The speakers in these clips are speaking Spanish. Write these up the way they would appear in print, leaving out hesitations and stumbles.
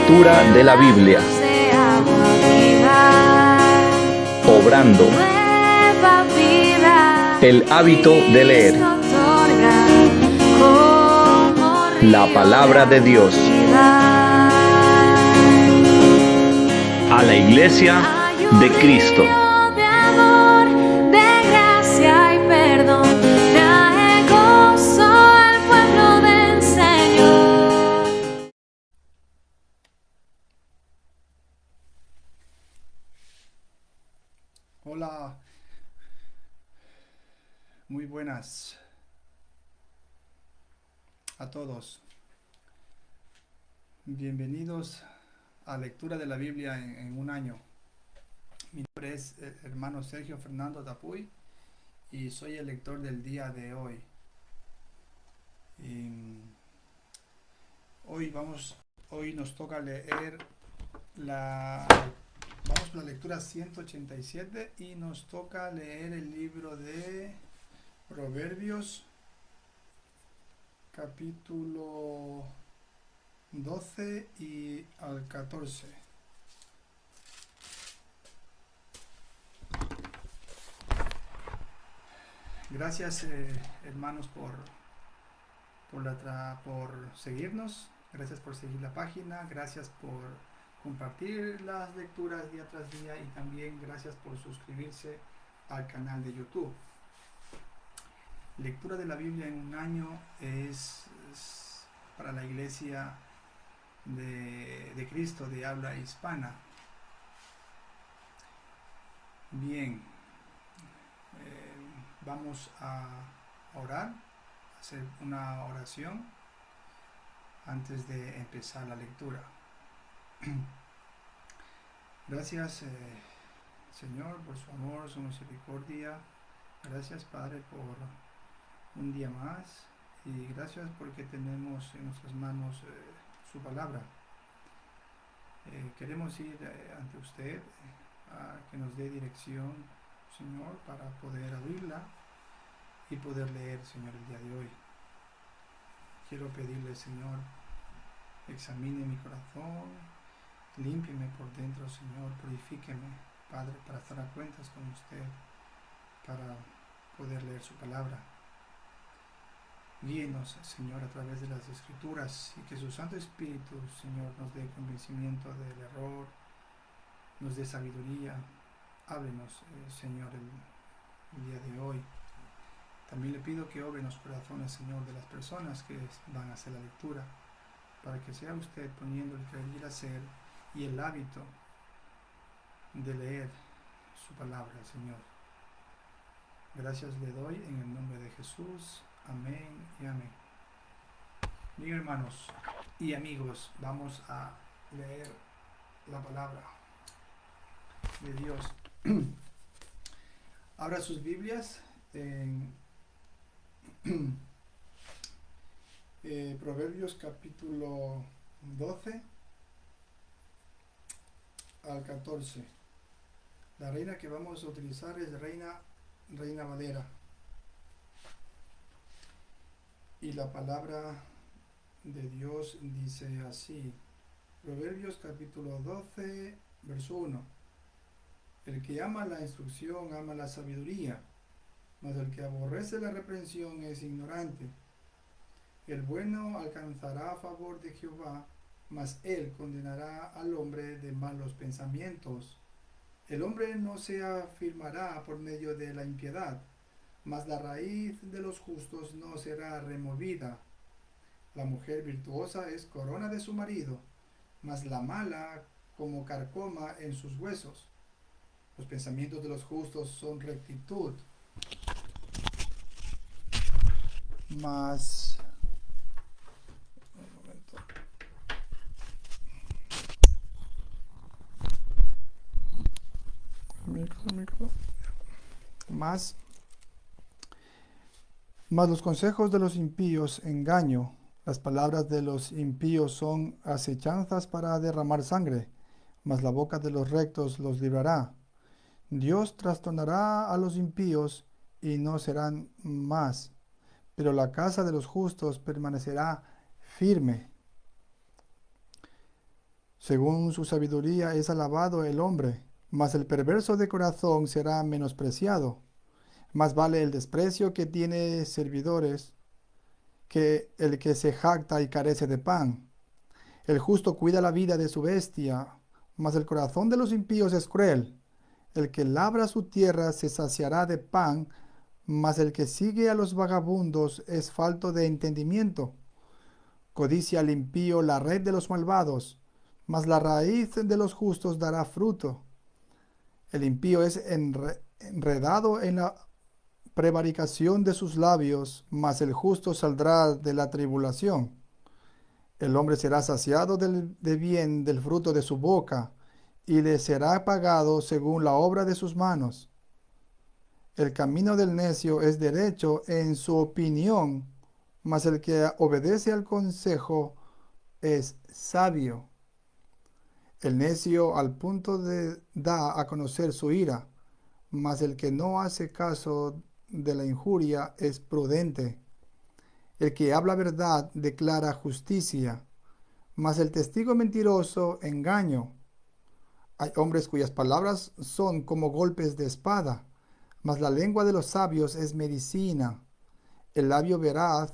lectura de la Biblia, obrando el hábito de leer la palabra de Dios. A la Iglesia de Cristo. Hola, muy buenas a todos. Bienvenidos a lectura de la Biblia en un año. Mi nombre es el hermano Sergio Fernando Tapuy y soy el lector del día de hoy. Hoy nos toca leer vamos por la lectura 187 y nos toca leer el libro de Proverbios, capítulo 12 y al 14. Gracias, hermanos, por seguirnos. Gracias por seguir la página. Gracias por compartir las lecturas día tras día y también gracias por suscribirse al canal de YouTube. Lectura de la Biblia en un año es para la Iglesia de Cristo de habla hispana. Bien, vamos a orar, hacer una oración antes de empezar la lectura. Gracias, Señor, por su amor, su misericordia. Gracias, Padre, por un día más y gracias porque tenemos en nuestras manos su palabra. Queremos ir ante usted a que nos dé dirección, Señor, para poder abrirla y poder leer, Señor, el día de hoy. Quiero pedirle, Señor, examine mi corazón, límpieme por dentro, Señor, purifíqueme, Padre, para estar a cuentas con usted, para poder leer su palabra. Guíenos, Señor, a través de las Escrituras y que su Santo Espíritu, Señor, nos dé convencimiento del error, nos dé sabiduría. Háblenos, Señor, el día de hoy. También le pido que obre en los corazones, Señor, de las personas que van a hacer la lectura, para que sea usted poniendo el querer hacer y el hábito de leer su palabra, Señor. Gracias le doy en el nombre de Jesús. Amén y amén. Bien, hermanos y amigos, vamos a leer la palabra de Dios. Abra sus Biblias en Proverbios capítulo 12 al 14. La reina que vamos a utilizar es Reina Valera. Y la palabra de Dios dice así. Proverbios capítulo 12, verso 1. El que ama la instrucción ama la sabiduría, mas el que aborrece la reprensión es ignorante. El bueno alcanzará favor de Jehová, mas él condenará al hombre de malos pensamientos. El hombre no se afirmará por medio de la impiedad, mas la raíz de los justos no será removida. La mujer virtuosa es corona de su marido, mas la mala como carcoma en sus huesos. Los pensamientos de los justos son rectitud, mas Mas los consejos de los impíos engaño, las palabras de los impíos son acechanzas para derramar sangre, mas la boca de los rectos los librará. Dios trastornará a los impíos y no serán más, pero la casa de los justos permanecerá firme. Según su sabiduría es alabado el hombre, mas el perverso de corazón será menospreciado. Más vale el desprecio que tiene servidores que el que se jacta y carece de pan. El justo cuida la vida de su bestia, mas el corazón de los impíos es cruel. El que labra su tierra se saciará de pan, mas el que sigue a los vagabundos es falto de entendimiento. Codicia al impío la red de los malvados, mas la raíz de los justos dará fruto. El impío es enredado en la prevaricación de sus labios, mas el justo saldrá de la tribulación. El hombre será saciado de bien del fruto de su boca, y le será pagado según la obra de sus manos. El camino del necio es derecho en su opinión, mas el que obedece al consejo es sabio. El necio al punto da a conocer su ira, mas el que no hace caso de la injuria es prudente. El que habla verdad declara justicia, mas el testigo mentiroso engaño. Hay hombres cuyas palabras son como golpes de espada, mas la lengua de los sabios es medicina. El labio veraz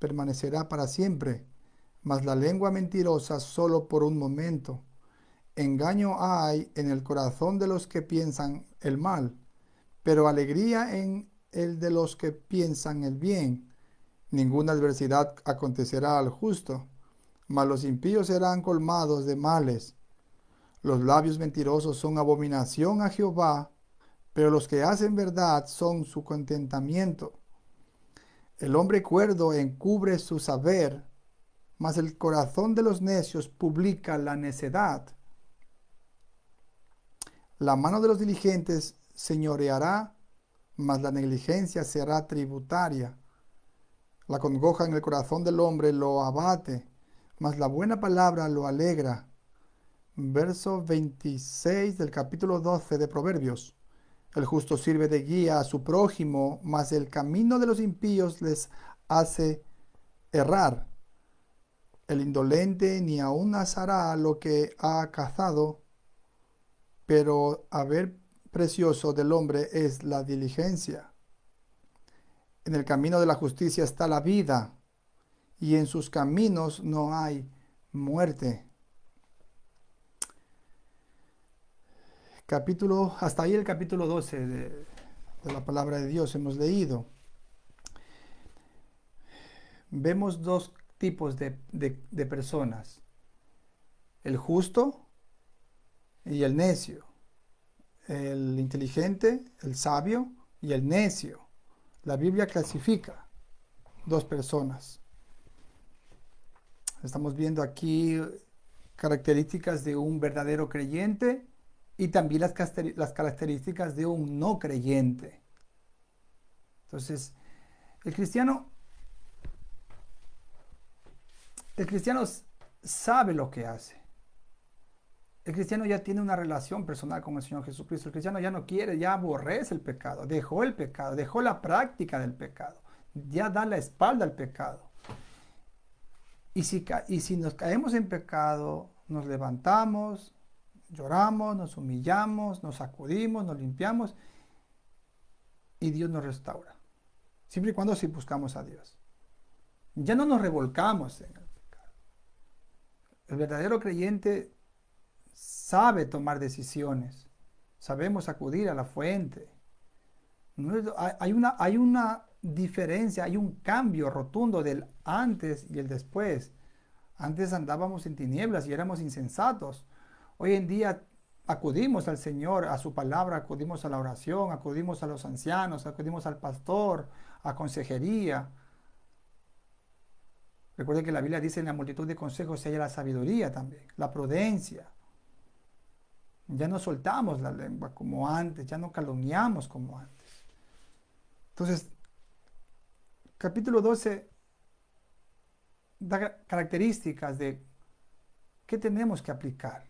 permanecerá para siempre, mas la lengua mentirosa solo por un momento. Engaño hay en el corazón de los que piensan el mal, pero alegría en el de los que piensan el bien. Ninguna adversidad acontecerá al justo, mas los impíos serán colmados de males. Los labios mentirosos son abominación a Jehová, pero los que hacen verdad son su contentamiento. El hombre cuerdo encubre su saber, mas el corazón de los necios publica la necedad. La mano de los diligentes señoreará, mas la negligencia será tributaria. La congoja en el corazón del hombre lo abate, mas la buena palabra lo alegra. Verso 26 del capítulo 12 de Proverbios. El justo sirve de guía a su prójimo, mas el camino de los impíos les hace errar. El indolente ni aun asará lo que ha cazado, pero haber precioso del hombre es la diligencia. En el camino de la justicia está la vida, y en sus caminos no hay muerte. Hasta ahí el capítulo 12 de la palabra de Dios hemos leído. Vemos dos tipos de personas: el justo y el necio, el inteligente, el sabio y el necio. La Biblia clasifica dos personas. Estamos viendo aquí características de un verdadero creyente y también las características de un no creyente. Entonces, el cristiano sabe lo que hace. El cristiano ya tiene una relación personal con el Señor Jesucristo. El cristiano ya no quiere, ya aborrece el pecado, dejó el pecado, dejó la práctica del pecado, ya da la espalda al pecado. Y si nos caemos en pecado, nos levantamos, lloramos, nos humillamos, nos sacudimos, nos limpiamos y Dios nos restaura. Siempre y cuando sí buscamos a Dios. Ya no nos revolcamos en el pecado. El verdadero creyente sabe tomar decisiones. Sabemos acudir a la fuente. Hay una diferencia, hay un cambio rotundo del antes y el después. Antes andábamos en tinieblas y éramos insensatos. Hoy en día acudimos al Señor, a su palabra, acudimos a la oración, acudimos a los ancianos, acudimos al pastor, a consejería. Recuerden que la Biblia dice: en la multitud de consejos se halla la sabiduría también, la prudencia. Ya no soltamos la lengua como antes, ya no calumniamos como antes. Entonces, capítulo 12 da características de qué tenemos que aplicar.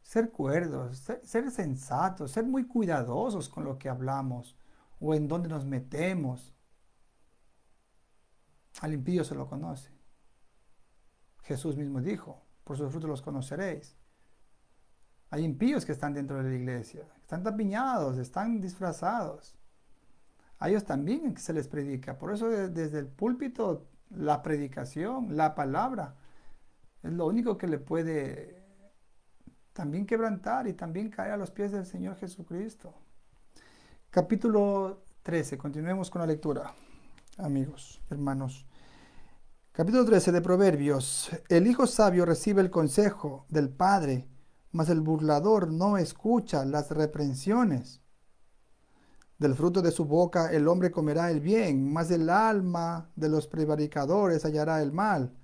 Ser cuerdos, ser sensatos, ser muy cuidadosos con lo que hablamos o en dónde nos metemos. Al impío se lo conoce. Jesús mismo dijo: por sus frutos los conoceréis. Hay impíos que están dentro de la iglesia, están tapiñados, están disfrazados. A ellos también se les predica. Por eso desde el púlpito, la predicación, la palabra, es lo único que le puede también quebrantar y también caer a los pies del Señor Jesucristo. Capítulo 13, continuemos con la lectura, amigos, hermanos. Capítulo 13 de Proverbios. El hijo sabio recibe el consejo del padre, mas el burlador no escucha las reprensiones. Del fruto de su boca el hombre comerá el bien, mas el alma de los prevaricadores hallará el mal.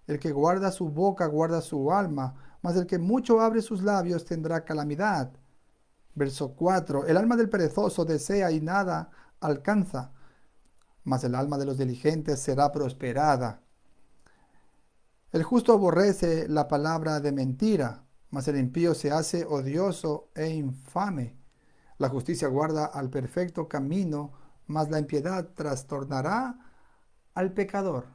El que guarda su boca guarda su alma, mas el que mucho abre sus labios tendrá calamidad. Verso 4. El alma del perezoso desea y nada alcanza, mas el alma de los diligentes será prosperada. El justo aborrece la palabra de mentira, mas el impío se hace odioso e infame. La justicia guarda al perfecto camino, mas la impiedad trastornará al pecador.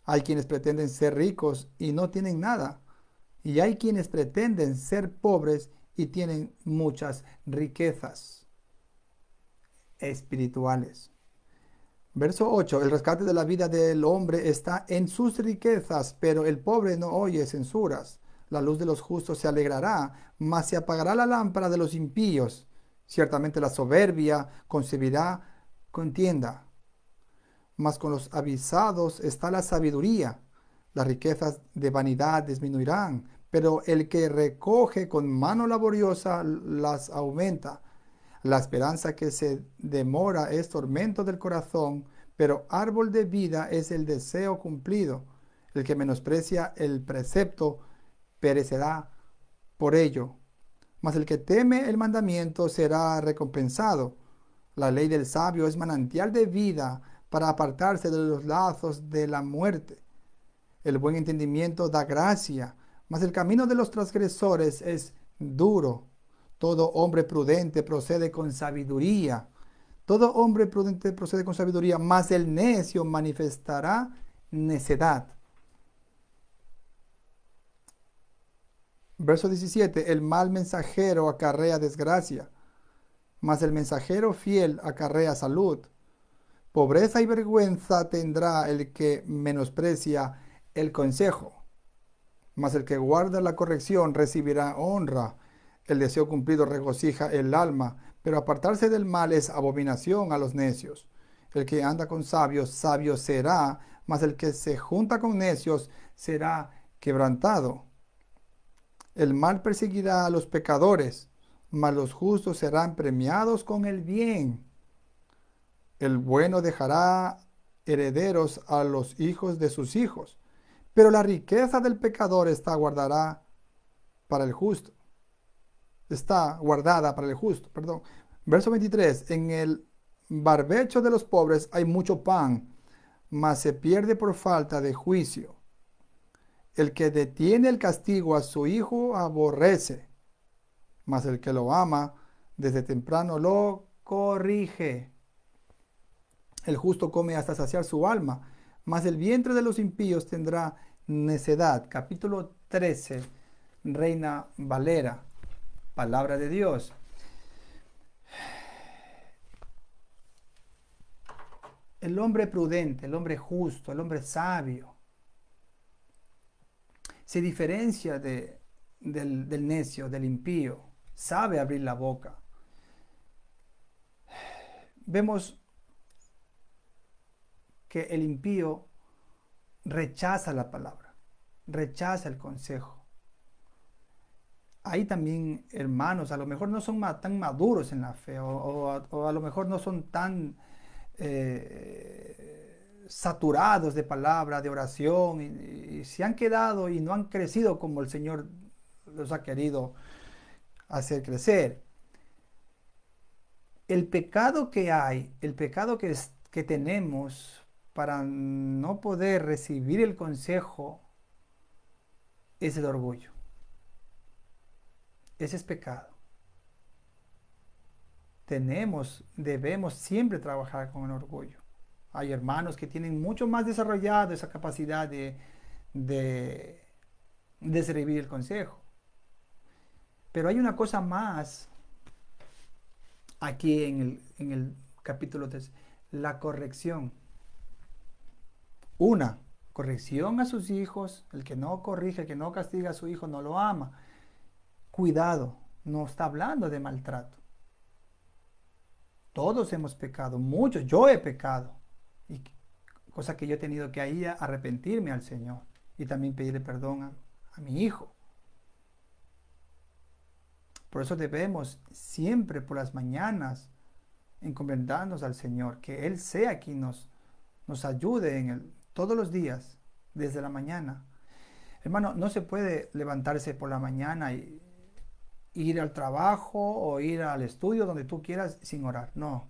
Hay quienes pretenden ser ricos y no tienen nada, y hay quienes pretenden ser pobres y tienen muchas riquezas espirituales. Verso 8. El rescate de la vida del hombre está en sus riquezas, pero el pobre no oye censuras. La luz de los justos se alegrará, mas se apagará la lámpara de los impíos. Ciertamente la soberbia concebirá contienda, mas con los avisados está la sabiduría. Las riquezas de vanidad disminuirán, pero el que recoge con mano laboriosa las aumenta. La esperanza que se demora es tormento del corazón, pero árbol de vida es el deseo cumplido. El que menosprecia el precepto perecerá por ello. Mas el que teme el mandamiento será recompensado. La ley del sabio es manantial de vida para apartarse de los lazos de la muerte. El buen entendimiento da gracia, mas el camino de los transgresores es duro. Todo hombre prudente procede con sabiduría. Todo hombre prudente procede con sabiduría, mas el necio manifestará necedad. Verso 17. El mal mensajero acarrea desgracia, mas el mensajero fiel acarrea salud. Pobreza y vergüenza tendrá el que menosprecia el consejo, mas el que guarda la corrección recibirá honra. El deseo cumplido regocija el alma, pero apartarse del mal es abominación a los necios. El que anda con sabios, sabio será, mas el que se junta con necios será quebrantado. El mal perseguirá a los pecadores, mas los justos serán premiados con el bien. El bueno dejará herederos a los hijos de sus hijos, pero la riqueza del pecador está guardada para el justo. Verso 23. En el barbecho de los pobres hay mucho pan, mas se pierde por falta de juicio. El que detiene el castigo a su hijo aborrece, mas el que lo ama desde temprano lo corrige. El justo come hasta saciar su alma, mas el vientre de los impíos tendrá necedad. Capítulo 13, Reina Valera. Palabra de Dios. El hombre prudente, el hombre justo, el hombre sabio, se diferencia del necio, del impío. Sabe abrir la boca. Vemos que el impío rechaza la palabra, rechaza el consejo. Ahí también, hermanos, a lo mejor no son tan maduros en la fe, o a lo mejor no son tan saturados de palabra, de oración, y se han quedado y no han crecido como el Señor los ha querido hacer crecer. El pecado que hay, el pecado que tenemos para no poder recibir el consejo es el orgullo. Ese es pecado. Debemos siempre trabajar con el orgullo. Hay hermanos que tienen mucho más desarrollado esa capacidad de, de servir el consejo. Pero hay una cosa más aquí en el capítulo 3, la corrección. Una, corrección a sus hijos. El que no corrige, el que no castiga a su hijo no lo ama. Cuidado, no está hablando de maltrato. Todos hemos pecado, muchos, yo he pecado. Y cosa que yo he tenido que ir a arrepentirme al Señor y también pedirle perdón a mi hijo. Por eso debemos siempre por las mañanas encomendarnos al Señor, que Él sea quien nos ayude todos los días, desde la mañana. Hermano, no se puede levantarse por la mañana y ir al trabajo o ir al estudio donde tú quieras sin orar. No,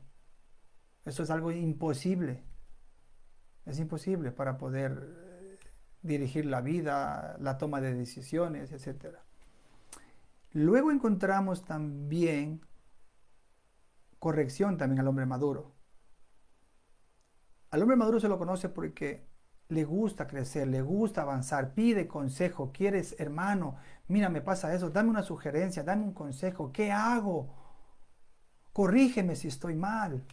eso es algo imposible. Es imposible para poder dirigir la vida, la toma de decisiones, etc. Luego encontramos también corrección también al hombre maduro. Al hombre maduro se lo conoce porque le gusta crecer, le gusta avanzar, pide consejo. ¿Quieres, hermano? Mira, me pasa eso, dame una sugerencia, dame un consejo. ¿Qué hago? Corrígeme si estoy mal.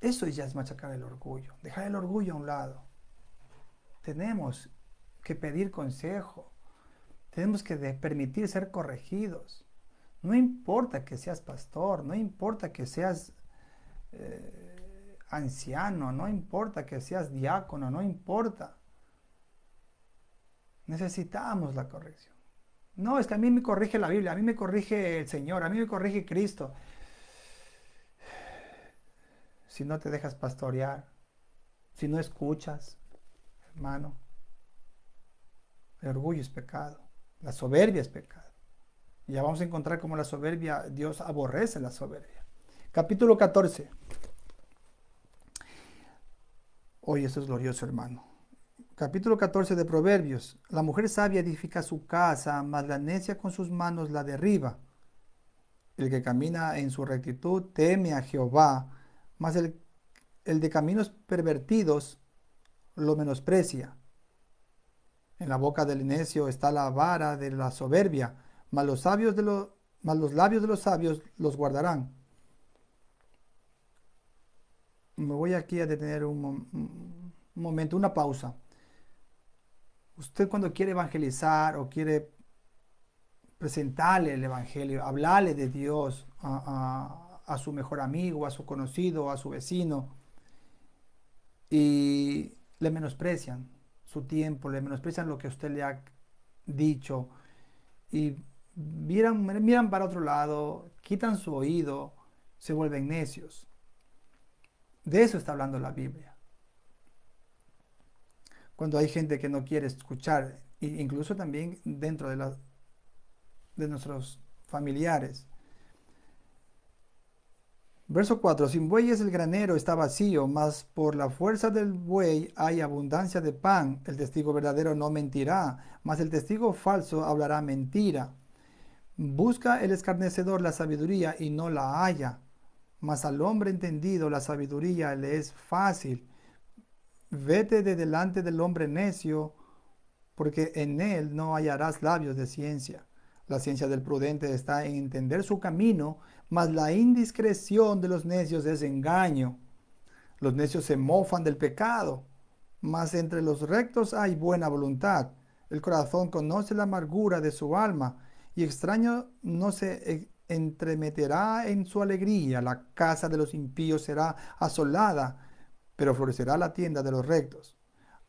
Eso ya es machacar el orgullo, dejar el orgullo a un lado. Tenemos que pedir consejo, tenemos que permitir ser corregidos. No importa que seas pastor, no importa que seas anciano, no importa que seas diácono, no importa. Necesitamos la corrección. No, es que a mí me corrige la Biblia, a mí me corrige el Señor, a mí me corrige Cristo. Si no te dejas pastorear, si no escuchas, hermano, el orgullo es pecado, la soberbia es pecado. Y ya vamos a encontrar cómo la soberbia, Dios aborrece la soberbia. Capítulo 14. Hoy esto es glorioso, hermano. Capítulo 14 de Proverbios. La mujer sabia edifica su casa, mas la necia con sus manos la derriba. El que camina en su rectitud teme a Jehová, mas el de caminos pervertidos lo menosprecia. En la boca del necio está la vara de la soberbia, mas los labios de los sabios los guardarán. Me voy aquí a detener un momento, una pausa. Usted cuando quiere evangelizar o quiere presentarle el evangelio, hablarle de Dios a su mejor amigo, a su conocido, a su vecino, y le menosprecian su tiempo, le menosprecian lo que usted le ha dicho y miran para otro lado, quitan su oído, se vuelven necios. De eso está hablando la Biblia. Cuando hay gente que no quiere escuchar, incluso también dentro de nuestros familiares. Verso 4. Sin bueyes el granero está vacío, mas por la fuerza del buey hay abundancia de pan. El testigo verdadero no mentirá, mas el testigo falso hablará mentira. Busca el escarnecedor la sabiduría y no la halla, mas al hombre entendido la sabiduría le es fácil. Vete de delante del hombre necio, porque en él no hallarás labios de ciencia. La ciencia del prudente está en entender su camino, mas la indiscreción de los necios es engaño. Los necios se mofan del pecado, mas entre los rectos hay buena voluntad. El corazón conoce la amargura de su alma, y extraño no se entremeterá en su alegría. La casa de los impíos será asolada, pero florecerá la tienda de los rectos.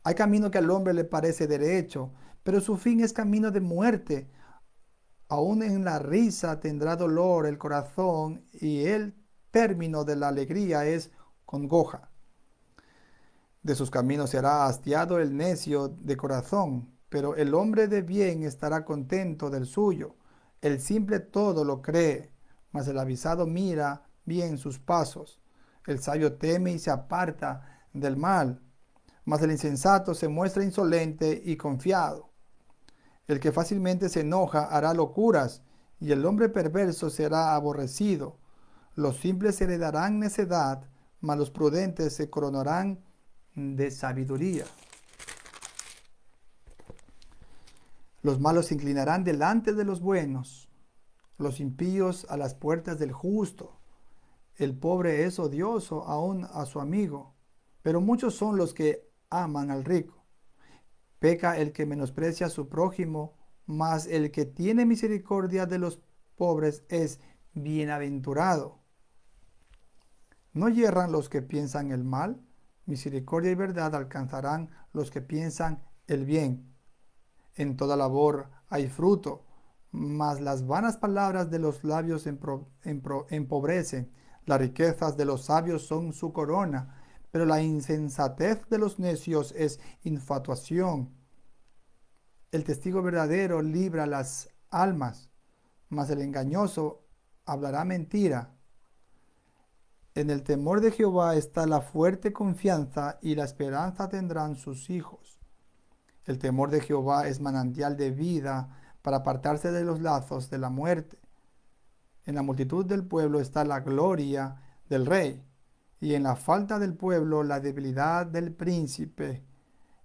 Hay camino que al hombre le parece derecho, pero su fin es camino de muerte. Aún en la risa tendrá dolor el corazón, y el término de la alegría es congoja. De sus caminos será hastiado el necio de corazón, pero el hombre de bien estará contento del suyo. El simple todo lo cree, mas el avisado mira bien sus pasos. El sabio teme y se aparta del mal, mas el insensato se muestra insolente y confiado. El que fácilmente se enoja hará locuras, y el hombre perverso será aborrecido. Los simples heredarán necedad, mas los prudentes se coronarán de sabiduría. Los malos se inclinarán delante de los buenos, los impíos a las puertas del justo. El pobre es odioso aún a su amigo, pero muchos son los que aman al rico. Peca el que menosprecia a su prójimo, mas el que tiene misericordia de los pobres es bienaventurado. No yerran los que piensan el mal, misericordia y verdad alcanzarán los que piensan el bien. En toda labor hay fruto, mas las vanas palabras de los labios empobrecen. Las riquezas de los sabios son su corona, pero la insensatez de los necios es infatuación. El testigo verdadero libra las almas, mas el engañoso hablará mentira. En el temor de Jehová está la fuerte confianza, y la esperanza tendrán sus hijos. El temor de Jehová es manantial de vida para apartarse de los lazos de la muerte. En la multitud del pueblo está la gloria del rey, y en la falta del pueblo la debilidad del príncipe.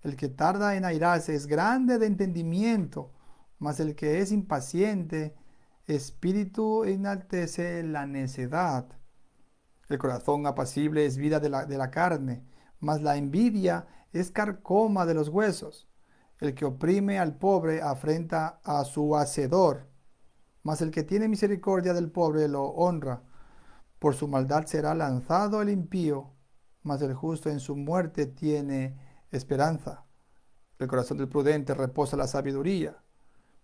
El que tarda en airarse es grande de entendimiento, mas el que es impaciente, espíritu enaltece la necedad. El corazón apacible es vida de la carne, mas la envidia es carcoma de los huesos. El que oprime al pobre afrenta a su hacedor, mas el que tiene misericordia del pobre lo honra. Por su maldad será lanzado el impío, mas el justo en su muerte tiene esperanza. El corazón del prudente reposa la sabiduría,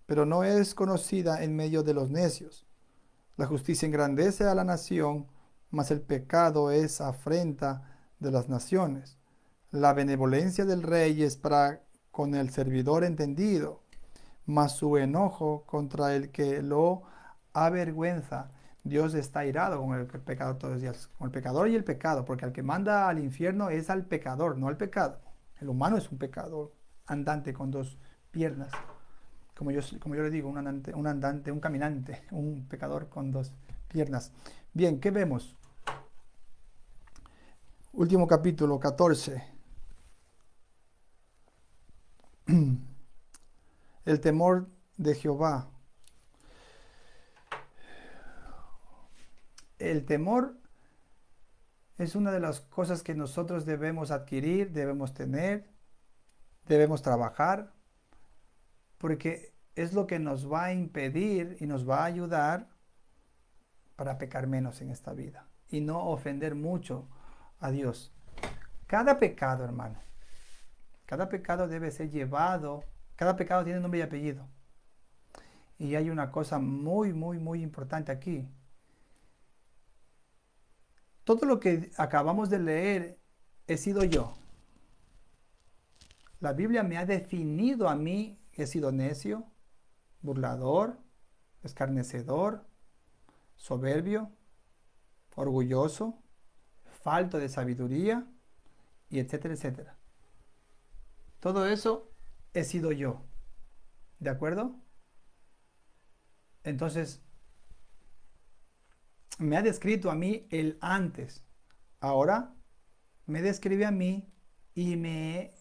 pero no es conocida en medio de los necios. La justicia engrandece a la nación, mas el pecado es afrenta de las naciones. La benevolencia del rey es para con el servidor entendido, mas su enojo contra el que lo avergüenza. Dios está irado con el pecador todos los días, con el pecador y el pecado, porque al que manda al infierno es al pecador, no al pecado. El humano es un pecador andante con dos piernas. Como yo le digo, un caminante, un pecador con dos piernas. Bien, ¿qué vemos? Último capítulo, 14. El temor de Jehová. El temor es una de las cosas que nosotros debemos adquirir, debemos tener, debemos trabajar, porque es lo que nos va a impedir y nos va a ayudar para pecar menos en esta vida y no ofender mucho a Dios. Cada pecado, hermano, cada pecado debe ser llevado, cada pecado tiene nombre y apellido. Y hay una cosa muy, muy, muy importante aquí. Todo lo que acabamos de leer he sido yo. La Biblia me ha definido a mí. He sido necio, burlador, escarnecedor, soberbio, orgulloso, falto de sabiduría, y etcétera, etcétera. Todo eso he sido yo. ¿De acuerdo? Entonces, me ha descrito a mí el antes. Ahora me describe a mí y me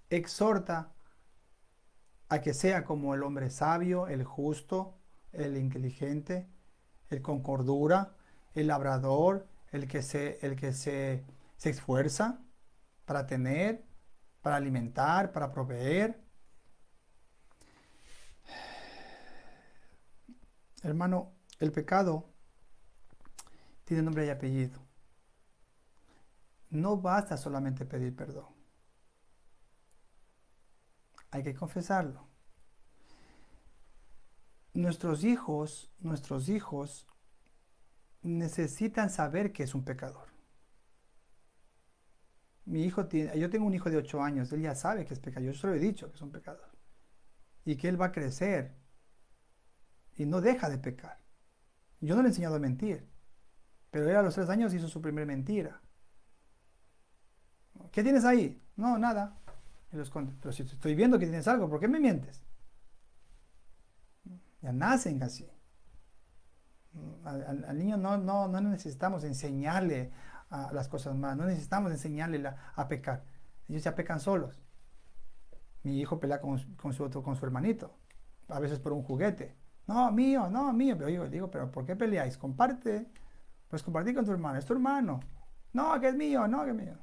exhorta a que sea como el hombre sabio, el justo, el inteligente, el con cordura, el labrador, el que se esfuerza para tener, para alimentar, para proveer. Hermano, el pecado tiene nombre y apellido. No basta solamente pedir perdón. Hay que confesarlo. Nuestros hijos necesitan saber que es un pecador. Yo tengo un hijo de 8 años, él ya sabe que es pecador. Yo se lo he dicho que es un pecador. Y que él va a crecer y no deja de pecar. Yo no le he enseñado a mentir, pero él a los 3 años hizo su primera mentira. ¿Qué tienes ahí? No, nada. Y lo esconde. Pero si estoy viendo que tienes algo, ¿por qué me mientes? Ya nacen así. Al niño no necesitamos enseñarle a las cosas malas, no necesitamos enseñarle a pecar. Ellos ya pecan solos. Mi hijo pelea con su hermanito, a veces por un juguete. No, mío, no, mío. Pero yo digo, pero ¿por qué peleáis? Comparte. Pues compartir con tu hermano, es tu hermano. No, que es mío, no, que es mío.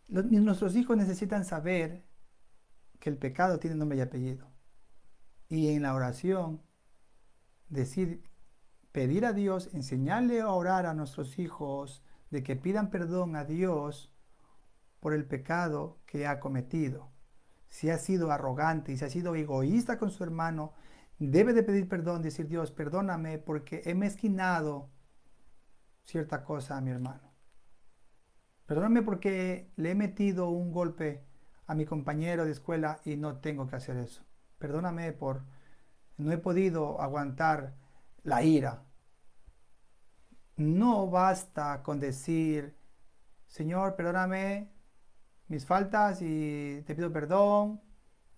Nuestros hijos necesitan saber que el pecado tiene nombre y apellido. Y en la oración, decir, pedir a Dios, enseñarle a orar a nuestros hijos, de que pidan perdón a Dios por el pecado que ha cometido. Si ha sido arrogante y si ha sido egoísta con su hermano, debe de pedir perdón, decir, Dios, perdóname porque he mezquinado cierta cosa a mi hermano. Perdóname porque le he metido un golpe a mi compañero de escuela y no tengo que hacer eso. Perdóname por no he podido aguantar la ira. No basta con decir, Señor, perdóname mis faltas y te pido perdón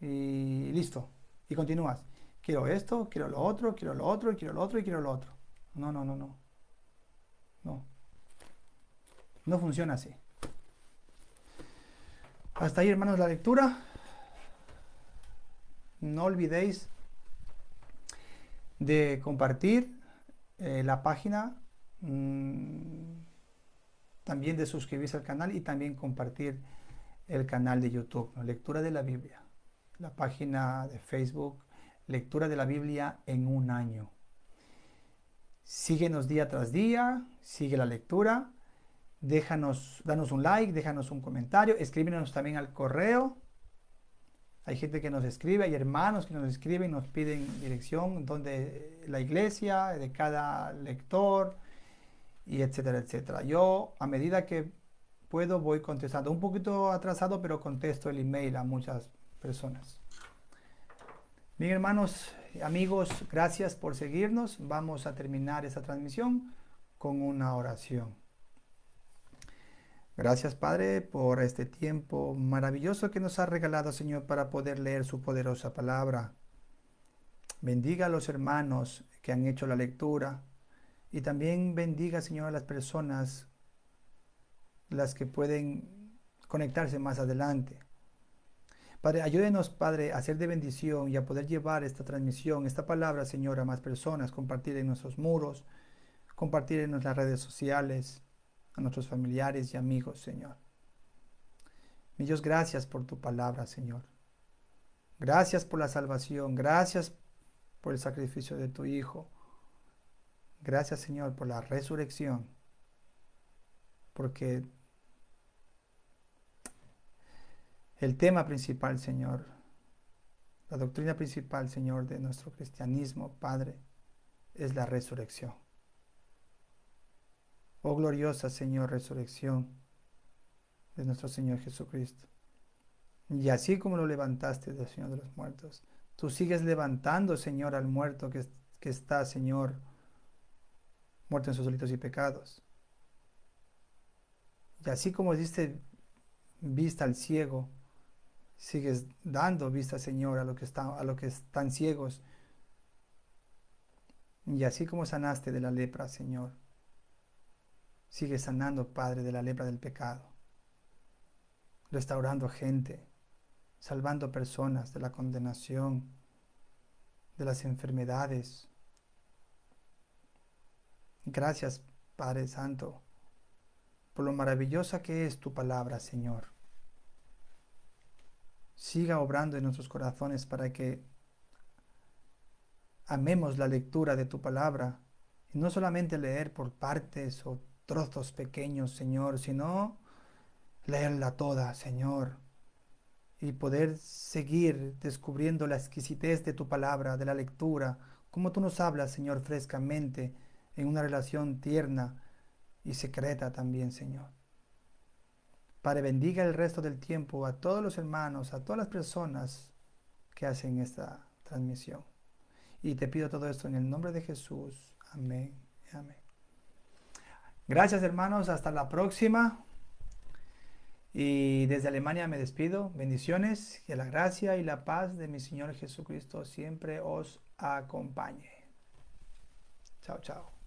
y listo. Y continúas. Quiero esto, quiero lo otro, quiero lo otro, quiero lo otro y quiero lo otro. No. No funciona así. Hasta ahí, hermanos, la lectura. No olvidéis de compartir la página, también de suscribirse al canal y también compartir el canal de YouTube, ¿no? Lectura de la Biblia, la página de Facebook, Lectura de la Biblia en un año. Síguenos día tras día, sigue la lectura, danos un like, déjanos un comentario, escríbenos también al correo. Hay gente que nos escribe, hay hermanos que nos escriben, nos piden dirección, donde la iglesia, de cada lector, y etcétera, etcétera. Yo, a medida que puedo, voy contestando. Un poquito atrasado, pero contesto el email a muchas personas. Bien, hermanos, amigos, gracias por seguirnos. Vamos a terminar esta transmisión con una oración. Gracias, Padre, por este tiempo maravilloso que nos ha regalado, Señor, para poder leer su poderosa palabra. Bendiga a los hermanos que han hecho la lectura y también bendiga, Señor, a las personas, las que pueden conectarse más adelante. Padre, ayúdenos, Padre, a ser de bendición y a poder llevar esta transmisión, esta palabra, Señor, a más personas, compartir en nuestros muros, compartir en nuestras redes sociales, a nuestros familiares y amigos, Señor. Mi Dios, gracias por tu palabra, Señor. Gracias por la salvación, gracias por el sacrificio de tu Hijo. Gracias, Señor, por la resurrección, porque el tema principal, Señor, la doctrina principal, Señor, de nuestro cristianismo, Padre, es la resurrección. Oh gloriosa, Señor, resurrección de nuestro Señor Jesucristo. Y así como lo levantaste del Señor de los muertos, tú sigues levantando, Señor, al muerto que está, Señor, muerto en sus delitos y pecados. Y así como diste vista al ciego, sigues dando vista, Señor, a lo que están ciegos. Y así como sanaste de la lepra, Señor, sigues sanando, Padre, de la lepra del pecado, restaurando gente, salvando personas de la condenación, de las enfermedades. Gracias, Padre Santo, por lo maravillosa que es tu palabra, Señor. Siga obrando en nuestros corazones para que amemos la lectura de tu palabra y no solamente leer por partes o trozos pequeños, Señor, sino leerla toda, Señor, y poder seguir descubriendo la exquisitez de tu palabra, de la lectura, como tú nos hablas, Señor, frescamente, en una relación tierna y secreta también, Señor. Padre, bendiga el resto del tiempo a todos los hermanos, a todas las personas que hacen esta transmisión. Y te pido todo esto en el nombre de Jesús. Amén. Amén. Gracias, hermanos. Hasta la próxima. Y desde Alemania me despido. Bendiciones. Que la gracia y la paz de mi Señor Jesucristo siempre os acompañe. Chao, chao.